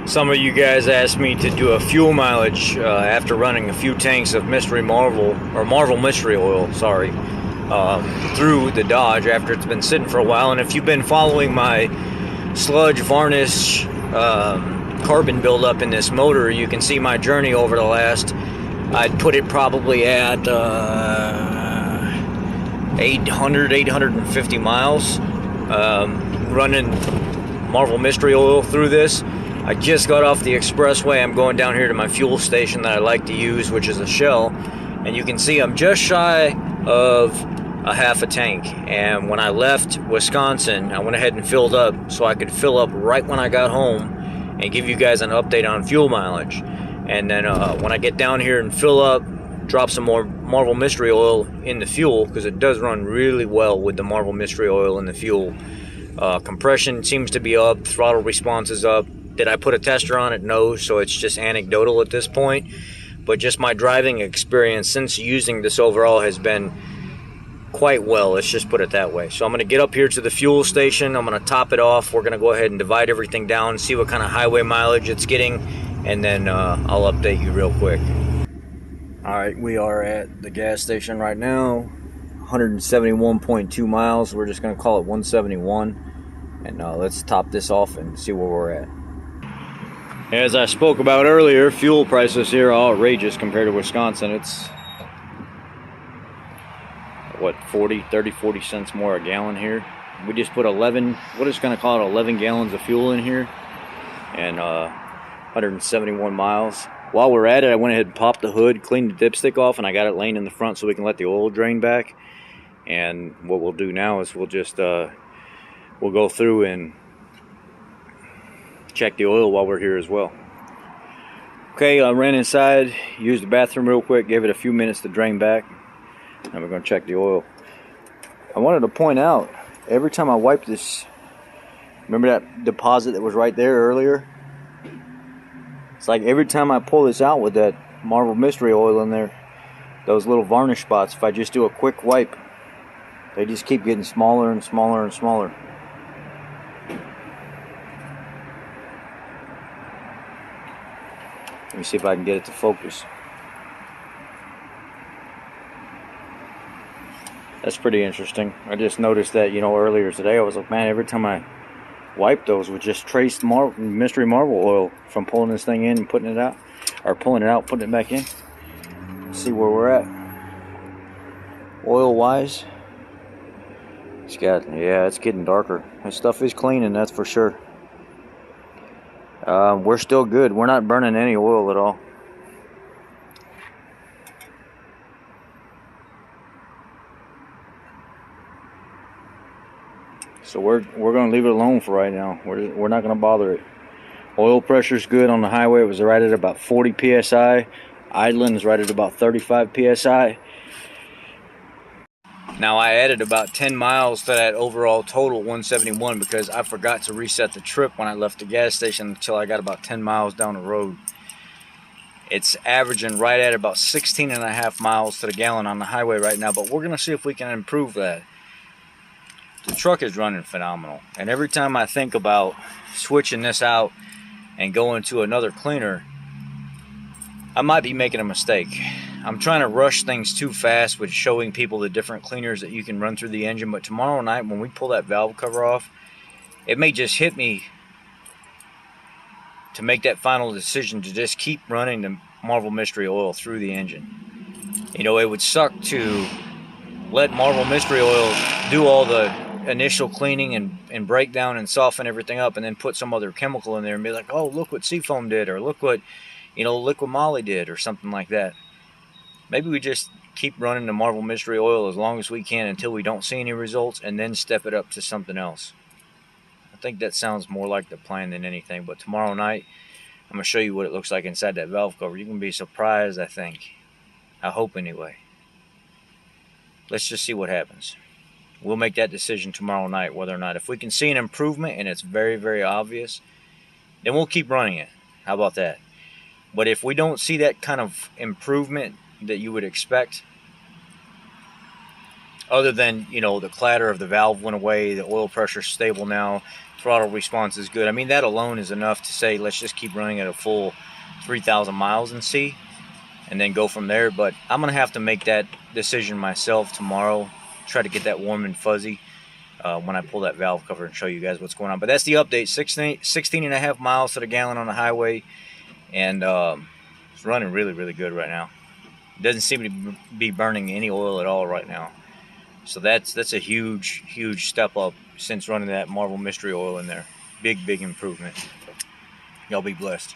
Some of you guys asked me to do a fuel mileage after running a few tanks of Marvel Mystery Oil, through the Dodge after it's been sitting for a while. And if you've been following my sludge, varnish, carbon buildup in this motor, you can see my journey over the last, I'd put it probably at 850 miles, running Marvel Mystery Oil through this. I just got off the expressway. I'm going down here to my fuel station that I like to use, which is a Shell, and you can see I'm just shy of a half a tank. And when I left Wisconsin, I went ahead and filled up so I could fill up right when I got home and give you guys an update on fuel mileage. And then when I get down here and fill up, drop some more Marvel Mystery Oil in the fuel, because it does run really well with the Marvel Mystery Oil in the fuel. Compression seems to be up, throttle response is up. Did I put a tester on it? No, so it's just anecdotal at this point. But just my driving experience since using this overall has been quite well, let's just put it that way. So I'm going to get up here to the fuel station. I'm going to top it off. We're going to go ahead and divide everything down, see what kind of highway mileage it's getting, and then I'll update you real quick. Alright, we are at the gas station right now. 171.2 miles. We're just going to call it 171. And let's top this off and see where we're at. As I spoke about earlier, fuel prices here are outrageous compared to Wisconsin. It's, what, 40 cents more a gallon here. We just put 11, what is going to call it, 11 gallons of fuel in here. And 171 miles. While we're at it, I went ahead and popped the hood, cleaned the dipstick off, and I got it laying in the front so we can let the oil drain back. And what we'll do now is we'll just, we'll go through and check the oil while we're here as well. Okay, I ran inside, used the bathroom real quick, gave it a few minutes to drain back, and we're going to check the oil. I wanted to point out, every time I wipe this, remember that deposit that was right there earlier? It's like every time I pull this out with that Marvel Mystery Oil in there, those little varnish spots, if I just do a quick wipe, they just keep getting smaller and smaller and smaller. Let me see if I can get it to focus. That's pretty interesting. I just noticed that, earlier today, I was like, man, every time I wipe those with just traced Mystery Marvel Oil from pulling this thing in and putting it out, or pulling it out, putting it back in. Let's see where we're at. Oil wise, it's getting darker. This stuff is cleaning, that's for sure. We're still good. We're not burning any oil at all. So we're going to leave it alone for right now. We're not going to bother it. Oil pressure's good on the highway. It was right at about 40 psi. Idling is right at about 35 psi. Now I added about 10 miles to that overall total 171 because I forgot to reset the trip when I left the gas station until I got about 10 miles down the road. It's averaging right at about 16.5 miles to the gallon on the highway right now, but we're going to see if we can improve that. The truck is running phenomenal, and every time I think about switching this out and going to another cleaner, I might be making a mistake. I'm trying to rush things too fast with showing people the different cleaners that you can run through the engine, but tomorrow night when we pull that valve cover off, it may just hit me to make that final decision to just keep running the Marvel Mystery Oil through the engine. It would suck to let Marvel Mystery Oil do all the initial cleaning and break down and soften everything up, and then put some other chemical in there and be like, oh, look what Seafoam did, or look what Liquid Moly did, or something like that. Maybe we just keep running the Marvel Mystery Oil as long as we can until we don't see any results, and then step it up to something else. I think that sounds more like the plan than anything. But tomorrow night, I'm going to show you what it looks like inside that valve cover. You can be surprised, I think. I hope anyway. Let's just see what happens. We'll make that decision tomorrow night, whether or not. If we can see an improvement, and it's very, very obvious, then we'll keep running it. How about that? But if we don't see that kind of improvement that you would expect, other than, you know, the clatter of the valve went away, the oil pressure's stable now, throttle response is good. I mean, that alone is enough to say let's just keep running at a full 3,000 miles and see, and then go from there. But I'm gonna have to make that decision myself tomorrow, try to get that warm and fuzzy when I pull that valve cover and show you guys what's going on. But that's the update. 16 and a half miles to the gallon on the highway, and it's running really, really good right now. It doesn't seem to be burning any oil at all right now. So that's a huge step up since running that Marvel Mystery Oil in there. Big improvement. Y'all be blessed.